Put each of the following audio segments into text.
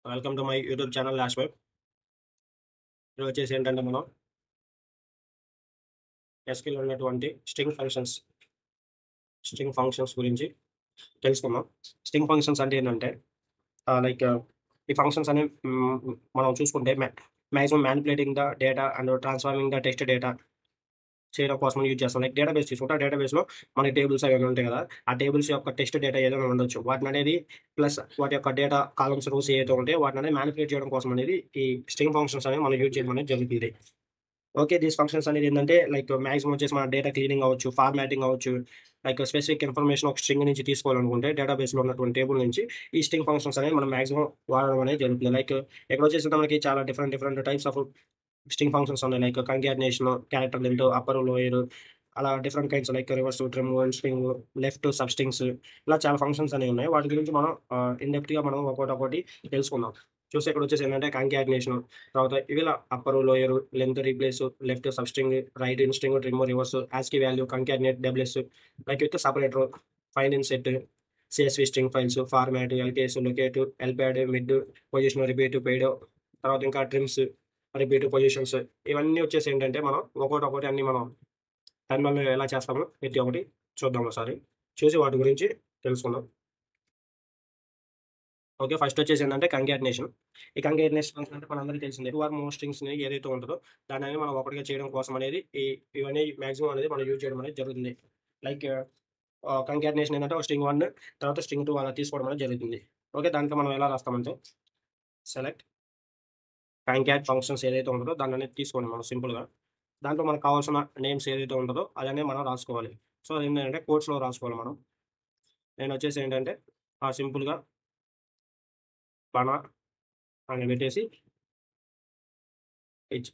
Welcome to my YouTube channel last vibe. ఇది వచ్చేసి ఏంటంటే మనం ఎస్క్యూఎల్ ఉన్నటువంటి స్ట్రింగ్ ఫంక్షన్స్ గురించి తెలుసుకుందాం. స్ట్రింగ్ ఫంక్షన్స్ అంటే ఏంటంటే లైక్ ఈ ఫంక్షన్స్ అనేవి మనం చూసుకుంటే maximum manipulating the data and transforming the text data చేయడం కోసం యూజ్ చేస్తాం. లైక్ డేటాబేస్ తీసుకుంటే ఆ డేటాబేస్లో మనకి టేబుల్స్ అవి ఉంటాయి కదా, ఆ టేబుల్స్ యొక్క టెక్స్ట్ డేటా ఏదైనా ఉండొచ్చు. వాటిని అనేది ప్లస్ వాటి యొక్క డేటా కాలమ్స్ రోస్ ఏదైతే ఉంటాయో వాటిని అనేది మ్యానిపులేట్ చేయడం కోసం అనేది ఈ స్ట్రింగ్ ఫంక్షన్స్ అనేవి మనం యూజ్ చేయడం అనేది జరుగుతుంది. ఓకే. దీస్ ఫంక్షన్స్ అనేది ఏందంటే లైక్ మాక్సిమం వచ్చేసి మన డేటా క్లీనింగ్ అవ్వచ్చు, ఫార్మాటింగ్ అవ్వచ్చు. లైక్ స్పెసిఫిక్ ఇన్ఫర్మేషన్ ఒక స్ట్రింగ్ నుంచి తీసుకోవాలనుకుంటే డేటాబేస్‌లో ఉన్నటువంటి టేబుల్ నుంచి ఈ స్ట్రింగ్ ఫంక్షన్స్ అనేవి మనం మాక్సిమం వాడడం అనేది జరుగుతుంది. లైక్ ఇక్కడొచ్చేసి మనకి చాలా different different types of string functions ఉన్నాయి. Like concatenation, character length, upper, lower అలా different kinds like reverse, trim, string, left, substrings ఇలా చాలా ఫంక్షన్స్ అనేవి ఉన్నాయి. వాటి గురించి మనం ఇన్ డెప్త్‌గా మనం ఒక్కోటి తెలుసుకుందాం. చూస్తే ఇక్కడొచ్చేసి ఏంటంటే కంకాటినేషన్, తర్వాత ఇలా upper, lower, length, replace, left, substring, right in string, trim, reverse, ASCII value, concatenate, WS, like with separator, find in set, CSV string files, format, lcase, locate, lpad, mid, position, repeat, paid, తర్వాత ఇంకా trims, repeat, positions ఇవన్నీ వచ్చేసి ఏంటంటే మనం ఒక్కోటి అన్ని మనం టెర్మినల్‌లో ఎలా చేస్తామో ప్రతి ఒక్కటి చూద్దాం ఒకసారి. చూసి వాటి గురించి తెలుసుకుందాం. ఓకే. ఫస్ట్ వచ్చేసి ఏందంటే కంకాటినేషన్. ఈ కంకాటినేషన్ ఫంక్షన్ అంటే మనందరికీ తెలిసిందే. 2 ఆర్ మోర్ స్ట్రింగ్స్‌ని ఏదైతే ఉంటదో దాన్ననేది మనం ఒకటిగా చేయడం కోసం అనేది ఇవన్నీ మాక్సిమం అనేది మనం యూజ్ చేయడం అనేది జరుగుతుంది. లైక్ కంకాటినేషన్ ఏందంటే ఒక స్ట్రింగ్ 1 తర్వాత స్ట్రింగ్ 2 అలా తీసుకోవడం అనేది జరుగుతుంది. ఓకే. దాంట్లో మనం ఎలా రాస్తామంటే సెలెక్ట్ కంకాట్ ఫంక్షన్స్ ఏదైతే ఉంటదో దాన్ననేది తీసుకోండి మనం సింపుల్‌గా. దాంట్లో మనకు కావాల్సిన నేమ్స్ ఏదైతే ఉంటదో అదనేది మనం రాసుకోవాలి. సో, అదేంటంటే కోట్స్‌లో రాసుకోవాలి మనం. నేనొచ్చేసి ఏంటంటే సింపుల్‌గా బనా అని పెట్టేసి హెచ్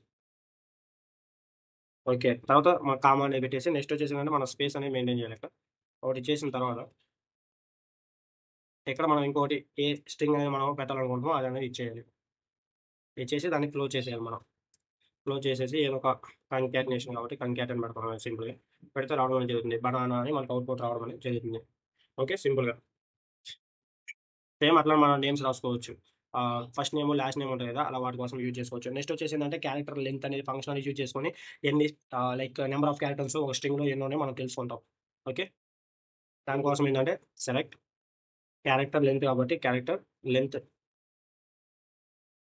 ఓకే. తర్వాత కామా అనేది పెట్టేసి నెక్స్ట్ వచ్చేసి ఏంటంటే మనం స్పేస్ అనేది మెయింటైన్ చేయాలి ఇక్కడ. ఒకటి ఇచ్చేసిన తర్వాత ఇక్కడ మనం ఇంకోటి ఏ స్ట్రింగ్ అనేది మనం పెట్టాలనుకుంటున్నామో అదనేది ఇచ్చేయాలి. ఇచ్చేసి దాన్ని క్లోజ్ చేసేయాలి మనం. క్లోజ్ చేసేసి ఏదో ఒక కంకాటినేషన్ కాబట్టి కంకాట్ అని పెడతాం సింపుల్‌గా. పెడితే రావడం అనేది జరుగుతుంది. బనానా అని మనకు అవుట్‌పుట్ రావడం అనేది జరుగుతుంది. ఓకే. సింపుల్‌గా. సేమ్ అట్లా మనం నేమ్స్ రాసుకోవచ్చు. ఫస్ట్ నేమ్, లాస్ట్ నేమ్ ఉంటాయి కదా! అలా వాటి కోసం యూజ్ చేసుకోవచ్చు. నెక్స్ట్ వచ్చేసి ఏంటంటే క్యారెక్టర్ లెంత్ అనేది ఫంక్షన్ అనేది యూజ్ చేసుకొని ఎన్ని లైక్ నంబర్ ఆఫ్ క్యారెక్టర్స్ ఒక స్ట్రింగ్‌లో ఎన్నున్నాయో మనం తెలుసుకుంటాం. ఓకే. దానికోసం ఏంటంటే సెలెక్ట్ క్యారెక్టర్ లెంత్ కాబట్టి క్యారెక్టర్ లెంత్,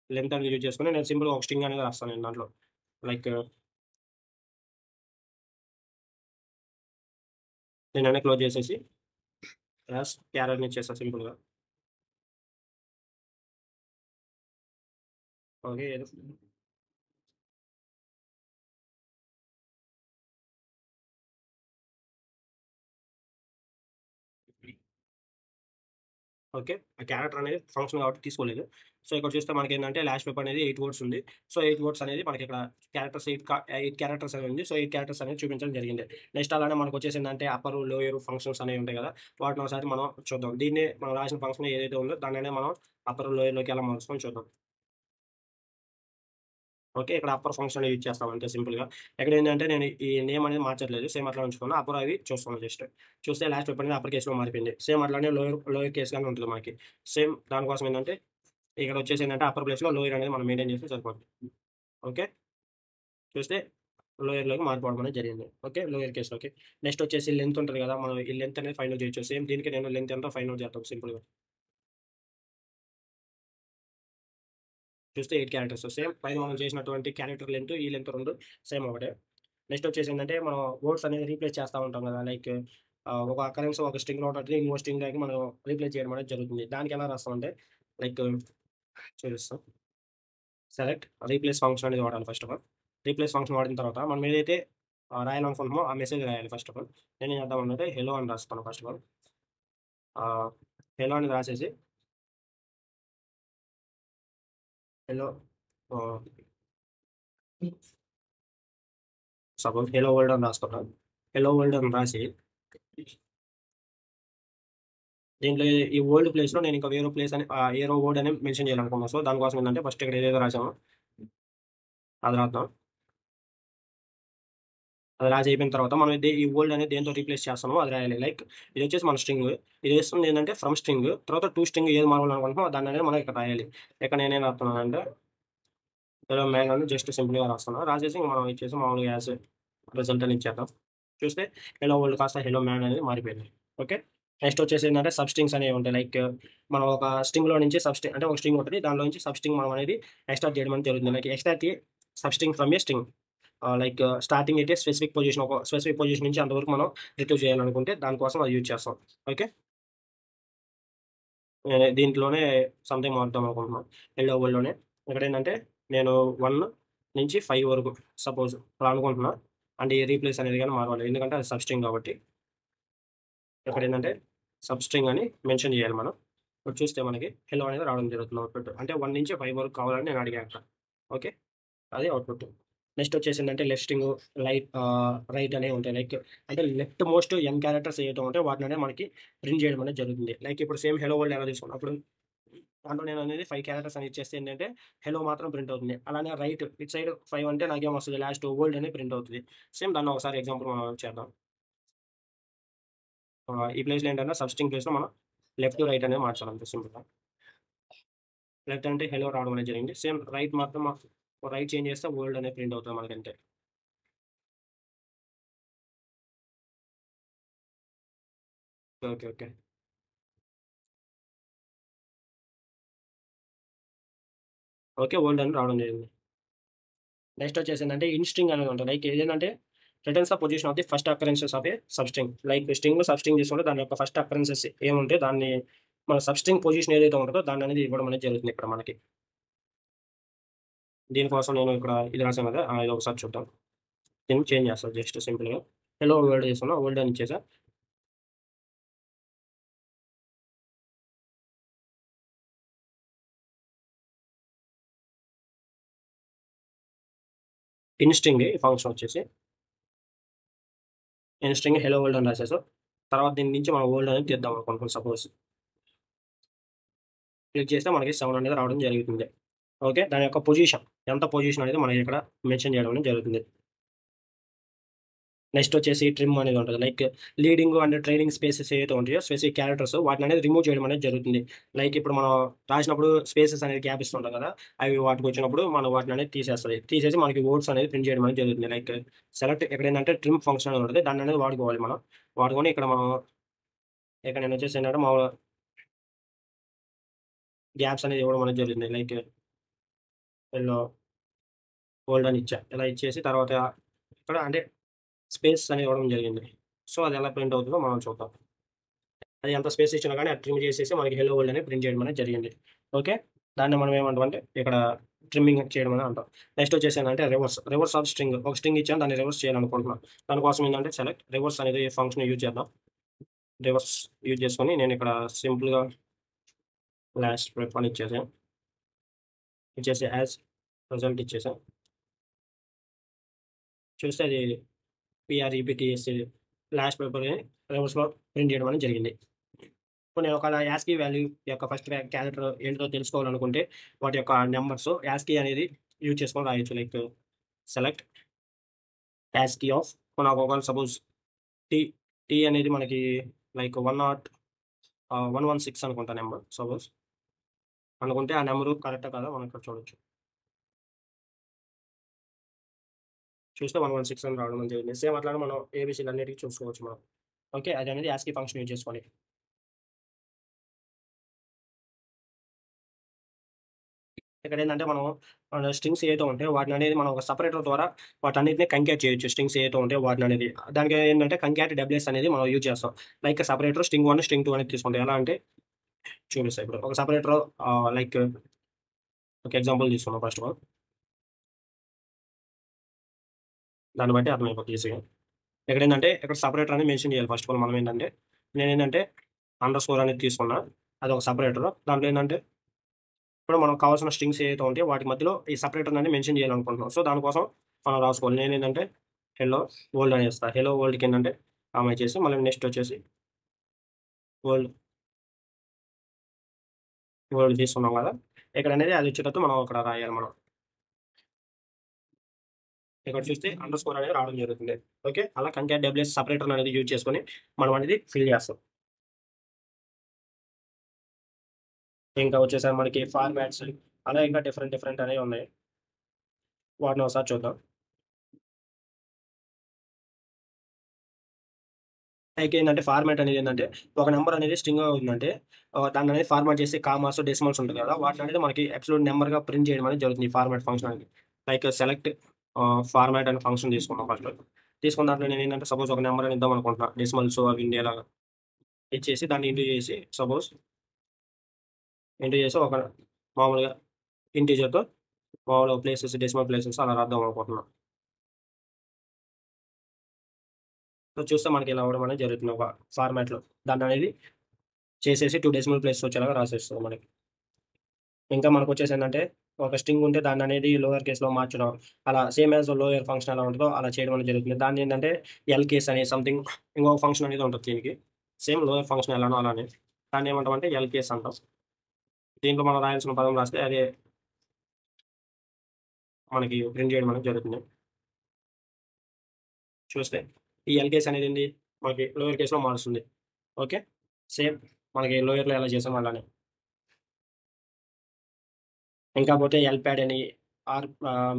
లెంత్ అనేది యూజ్ చేసుకొని నేను సింపుల్‌గా ఒక స్ట్రింగ్ అనేది రాస్తాను నేను దాంట్లో. లైక్ దీన్నన్నీ క్లోజ్ చేసేసి యాస్ క్యార్ అని ఇచ్చేస్తా సింపుల్‌గా. ఓకే. ఓకే. ఆ క్యారెక్టర్ అనేది ఫంక్షన్ కాబట్టి తీసుకోలేదు. సో, ఇక్కడ చూస్తే మనకేందంటే లాస్ట్ వెబ్ అనేది 8 వర్డ్స్ ఉంది. సో, 8 వర్డ్స్ అనేది మనకిక్కడ క్యారెక్టర్స్ 8 క్యారెక్టర్స్ అని ఉంది. సో, 8 క్యారెక్టర్స్ అనేది చూపించడం జరిగింది. నెక్స్ట్ అలానే మనకొచ్చేసిందంటే అప్పరు, లోయరు ఫంక్షన్స్ అనేవి ఉంటాయి గదా! వాటిని ఒకసారి మనం చూద్దాం. దీన్ని మనం రాసిన ఫంక్షన్ ఏదైతే ఉందో దాన్ననే మనం అప్పరు, లోయర్‌లోకి ఎలా మార్చుకొని చూద్దాం. ఓకే. ఇక్కడ అప్పర్ ఫంక్షన్ యూజ్ చేస్తాం అంతే సింపుల్‌గా. ఇక్కడేంటంటే నేను ఈ నేమ్ అనేది మార్చట్లేదు. సేమ్ అట్లా ఉంచుకున్నా. అప్పర్ అవి చూస్తున్నాను జస్ట్. చూస్తే లాస్ట్ వెబ్ అనేది అప్పర్ కేస్‌లో మారిపోయింది. సేమ్ అట్లానే లోయర్ లోయర్ కేస్ గానే ఉంటది మనకి. సేమ్ దానికోసం ఏందంటే ఇక్కడొచ్చేసి ఏంటంటే అప్పర్ ప్లేస్‌లో లోయర్ అనేది మనం మెయింటైన్ చేస్తే సరిపోద్ది. ఓకే. చూస్తే లోయర్‌లోకి మారిపోవడం అనేది జరిగింది. ఓకే. లోయర్ కేస్‌లోకి. నెక్స్ట్ వచ్చేసి లెంత్ ఉంటది కదా! మనం ఈ లెంత్ అనేది ఫైండ్ ఔట్ చేయొచ్చు. సేమ్ దీనికి నేను లెంత్ ఎంతో ఫైండ్ ఔట్ చేద్దాం సింపుల్‌గా. చూస్తే 8 క్యారెక్టర్స్. సేమ్ పైన మనం చేసినటువంటి క్యారెక్టర్ లెంత్, ఈ లెంత్ 2 సేమ్ ఒకటే. నెక్స్ట్ వచ్చేసి ఏంటంటే మనం వర్డ్స్ అనేది రీప్లేస్ చేస్తా ఉంటాం కదా! లైక్ ఒక అకరెన్స్ ఒక స్ట్రింగ్‌లో ఉంటది. ఇంకో స్ట్రింగ్‌లోకి మనం రీప్లేస్ చేయడం అనేది జరుగుతుంది. దానికి ఎలా రాస్తామంటే లైక్ చూపిస్తాం. సెలెక్ట్ రీప్లేస్ ఫంక్షన్ అనేది వాడాలి first of all. Replace function వాడిన తర్వాత మనం ఏదైతే రాయాలనుకుంటున్నామో ఆ మెసేజ్ రాయాలి ఫస్ట్ ఆఫ్ ఆల్. నేనేం చేద్దామనంటే హెలో అని రాస్తాను ఫస్ట్ ఆఫ్ ఆల్. హెలో అని రాసేసి హెలో ఆహ్, సపోజ్ హెలో వరల్డ్ అని రాసుకుంటాను. హెలో వరల్డ్ అని రాసి దీంట్లో ఈ వరల్డ్ ప్లేస్‌లో నేను ఇంకా వేరే ప్లేస్ అని ఏరో వర్డ్ అని మెన్షన్ చేయాలనుకున్నాను. సో, దానికోసం ఏంటంటే ఫస్ట్ ఇక్కడ ఏదేదో రాసామో అది రాద్దాం. అది రాసి అయిపోయిన తర్వాత మనం ఈ ఓల్డ్ అనేది దేంతో రీప్లేస్ చేస్తామో అది రాయాలి. లైక్ ఇది వచ్చేసి మన స్ట్రింగ్. ఇది వేస్తుంది ఏంటంటే ఫ్రమ్ స్ట్రింగ్. తర్వాత టు స్ట్రింగ్ ఏది మారాలనుకుంటున్నామో దాన్ని అనేది మనం ఇక్కడ రాయాలి. ఇక్కడ నేనేం రాస్తున్నానంటే ఏదో మ్యాన్ అని జస్ట్ సింపుల్‌గా రాస్తున్నాను. రాసేసి ఇంక మనం ఇచ్చేసి మామూలుగా యాస్ రిజల్ట్ అని ఇచ్చేద్దాం. చూస్తే హెలో వరల్డ్ కాస్త హెలో మ్యాన్ అనేది మారిపోయింది. ఓకే. నెక్స్ట్ వచ్చేసి ఏంటంటే సబ్ స్ట్రింగ్స్ అనేవి ఉంటాయి. లైక్ మనం ఒక స్ట్రింగ్‌లో నుంచి అంటే ఒక స్ట్రింగ్ ఉంటది. దాంట్లో నుంచి సబ్ స్ట్రింగ్ మనం అనేది ఎక్స్ట్రాక్ట్ చేయడం అనేది జరుగుతుంది. Like extract sub string from a string. Like starting అయితే ఒక స్పెసిఫిక్ పొజిషన్ నుంచి అంతవరకు మనం రిట్రీవ్ చేయాలనుకుంటే దానికోసం అది యూజ్ చేస్తాం. ఓకే. దీంట్లోనే సంథింగ్ మారుద్దాం అనుకుంటున్నాం. హెల్లో వరల్డ్‌లోనే ఇక్కడేంటంటే నేను 1 నుంచి 5 వరకు సపోజ్ అలా అనుకుంటున్నా. అండ్ ఈ రీప్లేస్ అనేది గాని మారవాలి. ఎందుకంటే అది సబ్ స్ట్రింగ్ కాబట్టి. ఇక్కడేంటంటే సబ్ స్ట్రింగ్ అని మెన్షన్ చేయాలి మనం. ఇప్పుడు చూస్తే మనకి హెల్లో అనేది రావడం జరుగుతుంది అవుట్‌పుట్. అంటే 1 నుంచి 5 వరకు కావాలని నేను అడిగా అక్కడ. ఓకే. అది అవుట్‌పుట్. నెక్స్ట్ వచ్చేసిందంటే లెఫ్ట్ స్ట్రింగ్, రైట్ అనేవి ఉంటాయి. లైక్ అంటే లెఫ్ట్ మోస్ట్ ఎన్ క్యారెక్టర్స్ ఏవైతే ఉంటాయో వాటిననేది మనకి ప్రింట్ చేయడం అనేది జరుగుతుంది. లైక్ ఇప్పుడు సేమ్ హెలో వరల్డ్ ఎలా తీసుకున్నప్పుడు దాంట్లో నేను అనేది 5 క్యారెక్టర్స్ అని ఇచ్చేస్తే ఏంటంటే హెలో మాత్రం ప్రింట్ అవుతుంది. అలానే రైట్ ఇటు సైడ్ 5 అంటే నాకేమొస్తది లాస్ట్ వరల్డ్ అని ప్రింట్ అవుతది. సేమ్ దాన్ని ఒకసారి ఎగ్జాంపుల్ మనం చేద్దాం. ఈ ప్లేస్‌లో ఏంటంటే సబ్ స్ట్రింగ్ ప్లేస్‌లో మనం లెఫ్ట్, రైట్ అనేది మార్చాలి అంతే సింపుల్‌గా. లెఫ్ట్ అంటే హెలో రావడం అనేది జరిగింది. సేమ్ రైట్ మాత్రం రైట్ చేంజ్ చేస్తే వరల్డ్ అనేది ప్రింట్ అవుతది మనకంతే. ఓకే. ఓకే. ఓకే. వరల్డ్ అని రావడం జరిగింది. నెక్స్ట్ వచ్చేసిందంటే ఇన్ స్ట్రింగ్ అనేది ఉంటుంది. లైక్ ఏదేంటంటే returns the position of the first occurrences of a substring. Like స్ట్రింగ్‌లో సబ్ స్ట్రింగ్ తీసుకుంటే దాని యొక్క ఫస్ట్ అకరెన్సెస్ ఏముంటే దాన్ని మన సబ్ స్ట్రింగ్ పొజిషన్ ఏదైతే ఉంటదో దాన్ననేది ఇవ్వడం అనేది జరుగుతుంది ఇక్కడ మనకి. దీనికోసం నేను ఇక్కడ ఇది రాసాను కదా! ఇది ఒకసారి చూద్దాం. దీన్ని చేంజ్ చేస్తా జస్ట్ సింపుల్‌గా. హెలో వరల్డ్ చేసుకున్నా. వరల్డ్ అని ఇచ్చేసా. ఇన్ స్ట్రింగ్ ఈ ఫంక్షన్ వచ్చేసి ఇన్ స్ట్రింగ్ హెలో వరల్డ్ అని రాసేసాం. తర్వాత దీని నుంచి మనం వరల్డ్ అనేది తీద్దాం అనుకుంటున్నాం సపోజ్. క్లిక్ చేస్తే మనకి 7 అనేది రావడం జరుగుతుంది. ఓకే. దాని యొక్క పొజిషన్ ఎంత పొజిషన్ అనేది మనం ఇక్కడ మెన్షన్ చేయడం అనేది జరుగుతుంది. నెక్స్ట్ వచ్చేసి ట్రిమ్ అనేది ఉంటది. Like leading and trailing spaces ఏవైతే ఉంటాయో స్పెసిఫిక్ క్యారెక్టర్స్ వాటిననేది రిమూవ్ చేయడం అనేది జరుగుతుంది. లైక్ ఇప్పుడు మనం రాసినప్పుడు స్పేసెస్ అనేది గ్యాప్ ఇస్తుంటాం కదా! అవి వాటికొచ్చినప్పుడు మనం వాటిననేది తీసేస్తది. తీసేసి మనకి వర్డ్స్ అనేది ప్రింట్ చేయడం అనేది జరుగుతుంది. లైక్ సెలెక్ట్ ఎక్కడేంటంటే ట్రిమ్ ఫంక్షన్ అనేది ఉంటది. దాన్ననేది వాడుకోవాలి మనం. వాడుకొని ఇక్కడ మనం ఇక్కడ నేనొచ్చేసి ఏంటంటే మామూలుగా గ్యాప్స్ అనేది ఇవ్వడం అనేది జరుగుతుంది. లైక్ యెల్లో, గోల్డ్ అని ఇచ్చా. ఇలా ఇచ్చేసి తర్వాత ఇక్కడ అంటే స్పేస్ అని ఇవ్వడం జరిగింది. సో, అది ఎలా ప్రింట్ అవుతుందో మనం చూద్దాం. అది ఎంత స్పేస్ ఇచ్చినా గాని అది ట్రిమ్ చేసేసి మనకి హెల్లో వరల్డ్ అని ప్రింట్ చేయడం అనేది జరిగింది. ఓకే. దాన్ని మనం ఏమంటామంటే ఇక్కడ ట్రిమ్మింగ్ చేయడం అని అంటాం. నెక్స్ట్ వచ్చేసి ఏందంటే రివర్స్ ఆఫ్ స్ట్రింగ్. ఒక స్ట్రింగ్ ఇచ్చాను దాన్ని రివర్స్ చేయాలనుకుంటున్నాను. దానికోసం ఏందంటే సెలెక్ట్ రివర్స్ అనేది ఫంక్షన్ యూజ్ చేద్దాం. రివర్స్ యూజ్ చేసుకొని నేను ఇక్కడ సింపుల్‌గా లాస్ట్ ప్రెప్ అని ఇచ్చేసా. ఇచ్చేసి యాజ్ రిజల్ట్ ఇచ్చేసా. చూస్తే అది పీఆర్‌ఈపీటీఎస్ లాస్ట్ పేపర్‌ని రివర్స్‌లో ప్రింట్ చేయడం అనేది జరిగింది. ఇప్పుడు నేను ఒకవేళ యాస్కీ వాల్యూ యొక్క ఫస్ట్ క్యారెక్టర్ ఏంటో తెలుసుకోవాలనుకుంటే వాటి యొక్క నంబర్స్ యాస్కీ అనేది యూజ్ చేసుకొని రాయొచ్చు. లైక్ సెలెక్ట్ యాస్కీ ఆఫ్ నాకు ఒకవేళ సపోజ్ టీ టీ అనేది మనకి లైక్ 116 అనుకుంటా నంబర్ సపోజ్ అనుకుంటే ఆ నంబరు కరెక్టా కాదా మనం ఇక్కడ చూడొచ్చు. చూస్తే 116 అని రావడం జరిగింది. సేమ్ అట్లానే మనం ఏబీసీలు అన్నిటికి చూసుకోవచ్చు మనం. ఓకే. అది అనేది యాస్కీ ఫంక్షన్ యూజ్ చేసుకొని. ఇక్కడేందంటే మనం స్ట్రింగ్స్ ఏవైతే ఉంటాయో వాటిననేది మనం ఒక సెపరేటర్ ద్వారా వాటన్నిటిని కంకేట్ చేయొచ్చు. స్ట్రింగ్స్ ఏవైతే ఉంటాయో వాటిననేది. దానికి ఏంటంటే కంకాట్ డబ్ల్యూఎస్ అనేది మనం యూజ్ చేస్తాం. లైక్ సెపరేటర్ స్ట్రింగ్ 1, స్ట్రింగ్ 2 అనేది తీసుకుంటాం. ఎలా అంటే చూపిస్తా ఇప్పుడు. ఒక సెపరేటర్ లైక్ ఒక ఎగ్జాంపుల్ తీసుకుందాం ఫస్ట్ ఆఫ్ ఆల్. దాన్ని బట్టి అర్థమైపోద్ది ఈజీగా. ఇక్కడేందంటే ఇక్కడ సెపరేటర్ అనేది మెన్షన్ చేయాలి ఫస్ట్ ఆఫ్ ఆల్ మనం ఏంటంటే నేనేంటంటే అండర్‌స్కోర్ అనేది తీసుకున్నా. అదొక సెపరేటర్. దాంట్లో ఏందంటే ఇప్పుడు మనకు కావాల్సిన స్ట్రింగ్స్ ఏవైతే ఉంటాయో వాటి మధ్యలో ఈ సెపరేటర్ అనేది మెన్షన్ చేయాలనుకుంటున్నాం. సో, దానికోసం మనం రాసుకోవాలి. నేనేంటంటే హెల్లో వరల్డ్ అని ఇస్తా. హెల్లో వరల్డ్‌కి ఏంటంటే కామా ఇచ్చేసి మళ్ళీ నెక్స్ట్ వచ్చేసి వరల్డ్, వరల్డ్ తీసుకున్నాం కదా! ఇక్కడనేది అది వచ్చేటట్టు మనం అక్కడ రాయాలి మనం. ఇక్కడ చూస్తే అండర్ స్కోర్ అనేది రావడం జరుగుతుంది. ఓకే. అలా కంకాటిడబ్ల్యూఎస్ సెపరేటర్ అనేది యూజ్ చేసుకొని మనం అనేది ఫిల్ చేస్తాం. ఇంకా వచ్చేసరికి మనకి ఫార్మాట్స్ అలా ఇంకా డిఫరెంట్ డిఫరెంట్ అనేవి ఉన్నాయి. వాటిని ఒకసారి చూద్దాం. లైక్ ఏంటంటే ఫార్మాట్ అనేది ఏంటంటే ఒక నెంబర్ అనేది స్ట్రింగ్‌గా ఉందంటే దాన్ని అనేది ఫార్మాట్ చేసి కామాస్, డెసిమల్స్ ఉంటుంది కదా! వాటిని అనేది మనకి అబ్సల్యూట్ నెంబర్‌గా ప్రింట్ చేయడం అనేది జరుగుతుంది. ఈ ఫార్మాట్ ఫంక్షన్ అనేది. లైక్ సెలెక్ట్ ఫార్మాట్ అనే ఫంక్షన్ తీసుకున్నాం ఫస్ట్. తీసుకున్న దాంట్లో నేనేంటంటే సపోజ్ ఒక నెంబర్ అని ఇద్దాం అనుకుంటున్నా. డెసిమల్స్ అవి ఉండేలాగా ఇచ్చేసి దాన్ని ఇంటూ చేసి సపోజ్ ఇంటూ చేసి ఒక మామూలుగా ఇంటిజర్‌తో మామూలుగా ప్లేసెస్, డెసిమల్ ప్లేసెస్ అలా రాద్దాం అనుకుంటున్నా. సో, చూస్తే మనకి ఇలా అవ్వడం అనేది జరుగుతుంది ఒక ఫార్మాట్‌లో. దాన్ననేది చేసేసి 2 డెసిమల్ ప్లేసెస్ వచ్చేలాగా రాసేస్తది మనకి. ఇంకా మనకొచ్చేసేంటంటే, ఒక స్ట్రింగ్ ఉంటే దాన్ననేది లోయర్ కేస్‌లో మార్చడం. అలా సేమ్ యాస్ లోయర్ ఫంక్షన్ ఎలా ఉంటదో అలా చేయడం అనేది జరుగుతుంది. దాన్నేంటంటే ఎల్ కేస్ అని సంథింగ్ ఇంకొక ఫంక్షన్ అనేది ఉంటది దీనికి. సేమ్ లోయర్ ఫంక్షన్ ఎలానో అలానే. దాన్నేమంటామంటే ఎల్ కేస్ అంటాం. దీంట్లో మనం రాయాల్సిన పదం రాస్తే అదే మనకి ప్రింట్ చేయడం అనేది జరుగుతుంది. చూస్తే ఈ ఎల్ కేస్ అనేదేంది మనకి లోయర్ కేస్‌లో మారుస్తుంది. ఓకే. సేమ్ మనకి లోయర్‌లో ఎలా చేసామో అలానే. ఇంకా పోతే ఎల్‌ప్యాడ్ అని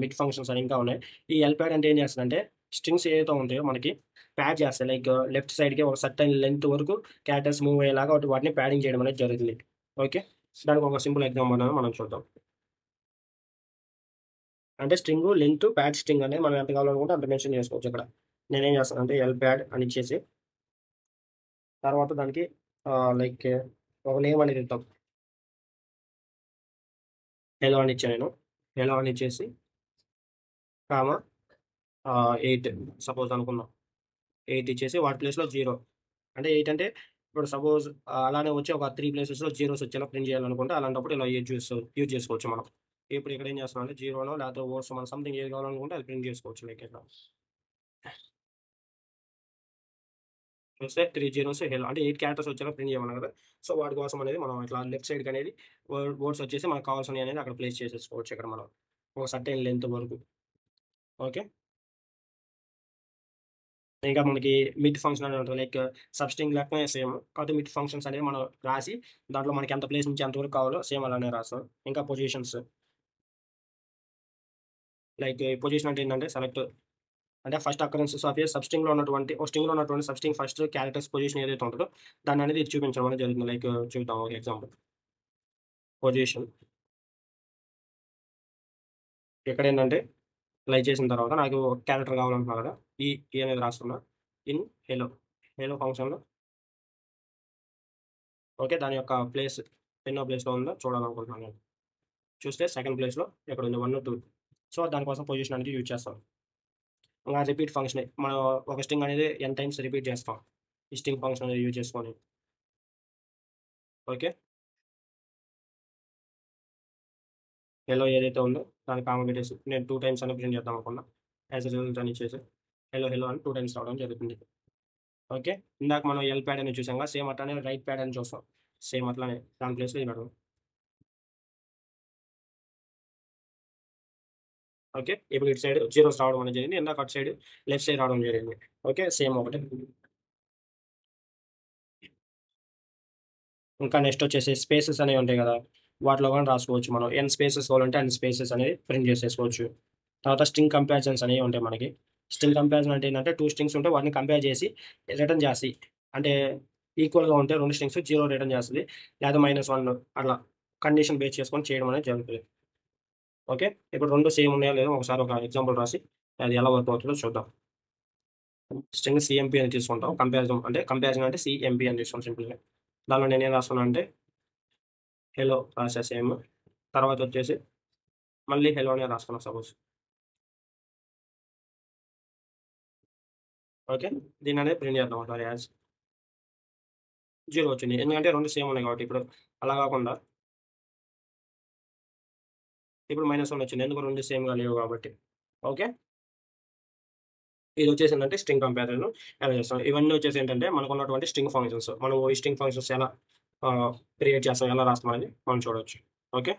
మిడ్ ఫంక్షన్స్ అని ఇంకా ఉన్నాయి. ఈ ఎల్‌ప్యాడ్ అంటే ఏం చేస్తదంటే, స్ట్రింగ్స్ ఏవైతే ఉంటాయో మనకి ప్యాడ్ చేస్తాయి. లైక్ లెఫ్ట్ సైడ్‌కి ఒక సర్టెన్ లెంత్ వరకు క్యారెక్టర్స్ మూవ్ అయ్యేలాగా వాటిని ప్యాడింగ్ చేయడం అనేది జరుగుతుంది. ఓకే. దానికి ఒక సింపుల్ ఎగ్జాంపుల్ అనేది మనం చూద్దాం. అంటే స్ట్రింగు లెంత్ ప్యాడ్ స్ట్రింగ్ అనేది మనం ఎంత కావాలనుకుంటే అంత మెన్షన్ చేసుకోవచ్చు ఇక్కడ. నేనేం చేస్తానంటే ఎల్‌ప్యాడ్ అని ఇచ్చేసి తర్వాత దానికి లైక్ ఒక నేమ్ అనేది ఇద్దాం. హెలో అని ఇచ్చా నేను. హెలో అని ఇచ్చేసి కామా 8 సపోజ్ అనుకుందాం. 8 ఇచ్చేసి వాటి ప్లేస్‌లో 0 అంటే 8 అంటే ఇప్పుడు సపోజ్ అలానే వచ్చి ఒక 3 ప్లేసెస్‌లో జీరోస్ వచ్చేలా ప్రింట్ చేయాలనుకుంటే అలాంటప్పుడు ఇలా యూజ్ చేసుకోవచ్చు మనం. ఇప్పుడు ఇక్కడ ఏం చేస్తున్నాం అంటే జీరోనో లేకపోతే ఓర్స్ మనం సంథింగ్ ఏది కావాలనుకుంటే అది ప్రింట్ చేసుకోవచ్చు. లైక్ ఇట్లా చూస్తే 3 జీరోస్ హెలో అంటే 8 క్యారెక్టర్స్ వచ్చేలా ప్రింట్ చేయమన్నారు కదా! సో, వాటి కోసం అనేది మనం ఇట్లా లెఫ్ట్ సైడ్‌కి అనేది వర్డ్స్ వచ్చేసి మనకు కావాల్సినయి అనేది అక్కడ ప్లేస్ చేసేసుకోవచ్చు ఇక్కడ మనం. ఒక సర్టెన్ లెంత్ వరకు. ఓకే. ఇంకా మనకి మిడ్ ఫంక్షన్ అనేది ఉంటది. లైక్ సబ్‌స్ట్రింగ్ లెక్కనే సేమ్. కాకపోతే మిడ్ ఫంక్షన్స్ అనేవి మనం రాసి, దాంట్లో మనకి ఎంత ప్లేస్ నుంచి ఎంత వరకు కావాలో సేమ్ అలానే రాస్తాం. ఇంకా పొజిషన్స్ లైక్ పొజిషన్ అంటే ఏంటంటే సెలెక్ట్ అంటే ఫస్ట్ అకరెన్సెస్ ఆఫ్ ఏ సబ్‌స్ట్రింగ్‌లో ఉన్నటువంటి ఒక స్ట్రింగ్‌లో ఉన్నటువంటి సబ్‌స్ట్రింగ్ ఫస్ట్ క్యారెక్టర్స్ పొజిషన్ ఏదైతే ఉంటదో దాన్ననేది ఇది చూపించడం అనేది జరుగుతుంది. లైక్ చూద్దాం ఒక ఎగ్జాంపుల్. పొజిషన్ ఇక్కడేంటంటే లైక్ చేసిన తర్వాత నాకు క్యారెక్టర్ కావాలంటున్నా కదా! ఈ అనేది రాస్తున్నా. In hello. హెలో ఫంక్షన్‌లో ఓకే. దాని యొక్క ప్లేస్ ఎన్నో ప్లేస్‌లో ఉందో చూడాలనుకుంటున్నాను నేను. చూస్తే సెకండ్ ప్లేస్‌లో ఎక్కడుంది 1, 2 సో, దానికోసం పొజిషన్ అనేది యూజ్ చేస్తాం. ఇంగా రిపీట్ ఫంక్షనే. మనం ఒక స్ట్రింగ్ అనేది ఎన్ టైమ్స్ రిపీట్ చేస్తాం. ఈ స్ట్రింగ్ ఫంక్షన్ అనేది యూజ్ చేసుకొని. ఓకే. హెలో ఏదైతే ఉందో దాన్ని కామా పెట్టేసి నేను 2 టైమ్స్ అని ప్రింట్ చేద్దాం అనుకున్నా. యాస్ ఎ రిజల్ట్ అని ఇచ్చేసి హెలో, హెలో అని 2 టైమ్స్ రావడం జరుగుతుంది. ఓకే. ఇందాక మనం ఎల్ ప్యాడ్ అని చూసాంగా సేమ్ అట్లనే రైట్ ప్యాడ్ అని చూస్తాం. సేమ్ అట్లనే దాని ప్లేస్‌లో ఇది పెడదాం. ఓకే. ఇప్పుడు ఇటు సైడ్ జీరోస్ రావడం అనేది జరిగింది. ఇందాక అటు సైడ్ లెఫ్ట్ సైడ్ రావడం జరిగింది. ఓకే. సేమ్ ఒకటే. ఇంకా నెక్స్ట్ వచ్చేసి స్పేసెస్ అనేవి ఉంటాయి గదా! వాటిలో గాని రాసుకోవచ్చు మనం. ఎన్ని స్పేసెస్ కావాలంటే అన్ని స్పేసెస్ అనేవి ప్రింట్ చేసేసుకోవచ్చు. తర్వాత స్ట్రింగ్ కంపారిజన్స్ అనేవి ఉంటాయి మనకి. స్ట్రింగ్ కంపారిజన్ అంటే ఏంటంటే 2 స్ట్రింగ్స్ ఉంటే వాటిని కంపేర్ చేసి రిటర్న్ చేసి అంటే ఈక్వల్‌గా ఉంటే 2 స్ట్రింగ్స్ 0 రిటర్న్ చేస్తది. లేదా -1 అట్లా కండిషన్ బేస్ చేసుకొని చేయడం అనేది జరుగుతది. ఓకే. ఇప్పుడు 2 సేమ్ ఉన్నాయో లేదో ఒకసారి ఒక ఎగ్జాంపుల్ రాసి అది ఎలా వర్క్ అవుతుందో చూద్దాం. స్ట్రింగ్ సీఎంపీ అని తీసుకుంటాం. కంపారిజన్ అంటే సీఎంపీ అని తీసుకుంటాం సింపుల్‌గా. దానిలో నేనేం రాస్తున్నానంటే హెలో రాసా సేమ్. తర్వాతొచ్చేసి మళ్ళీ హెలో అనే రాసుకున్నా సపోజ్. ఓకే. దీన్ననేది ప్రింట్ చేద్దాం ఒకసారి యాజ్ 0 వచ్చింది. ఎందుకంటే 2 సేమ్ ఉన్నాయి కాబట్టి ఇప్పుడు. అలా కాకుండా ఇప్పుడు -1 వచ్చింది. ఎందుకు 2 సేమ్‌గా లేవు కాబట్టి. ఓకే. ఇదొచ్చేసిందంటే స్ట్రింగ్ కంపారిజన్ ఎలా చేస్తాం. ఇవన్నీ వచ్చేసి ఏంటంటే మనకున్నటువంటి స్ట్రింగ్ ఫంక్షన్స్. మనం ఈ స్ట్రింగ్ ఫంక్షన్స్ ఎలా క్రియేట్ చేస్తాం, ఎలా రాస్తాం అనేది మనం చూడొచ్చు. ఓకే.